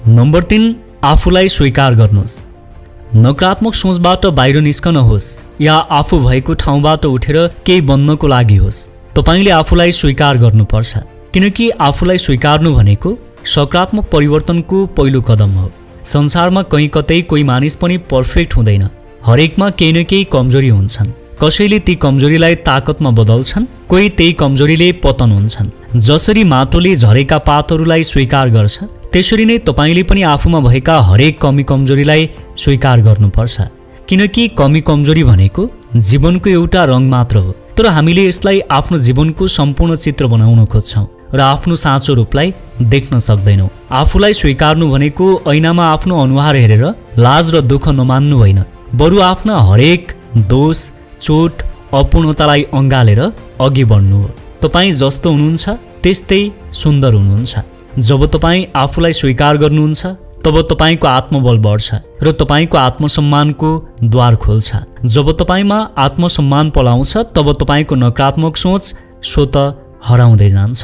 Number 3, आफूलाई स्वीकार गर्नुहोस्। नकारात्मक सोचबाट बाहिर निस्कनुहोस् या आफू भएको ठाउँबाट उठेर केही बन्नको लागि होस्, तपाईले आफूलाई स्वीकार गर्नुपर्छ। किनकि आफूलाई स्वीकार्नु भनेको सकारात्मक परिवर्तनको पहिलो कदम हो। संसारमा कहीँ कतै कोही मानिस पनि पर्फेक्ट हुँदैन। हरेकमा केही न केही कमजोरी हुन्छन्। कसैले ती कमजोरीलाई ताकतमा बदल्छन्, कोही त्यही कमजोरीले पतन हुन्छन्। जसरी माटोले झरेका पातहरूलाई स्वीकार गर्छ, त्यसरी नै तपाईले पनि आफूमा भएका हरेक कमी कमजोरीलाई स्वीकार गर्नुपर्छ। किनकि कमी कमजोरी भनेको जीवनको एउटा रङ मात्र हो, तर हामीले यसलाई आफ्नो जीवनको सम्पूर्ण चित्र बनाउन खोज्छौँ र आफ्नो साँचो रूपलाई देख्न सक्दैनौँ। आफूलाई स्वीकार्नु भनेको ऐनामा आफ्नो अनुहार हेरेर लाज र दुःख नमान्नु होइन, बरु आफ्ना हरेक दोष, चोट, अपूर्णतालाई अँगालेर अघि बढ्नु हो। तपाईँ जस्तो हुनुहुन्छ त्यस्तै सुन्दर हुनुहुन्छ। जब तपाईँ आफूलाई स्वीकार गर्नुहुन्छ तब तपाईको आत्मबल बढ्छ र तपाईको आत्मसम्मानको द्वार खोल्छ। जब तपाईमा आत्मसम्मान पलाउँछ तब तपाईको नकारात्मक सोच स्वतः हराउँदै जान्छ।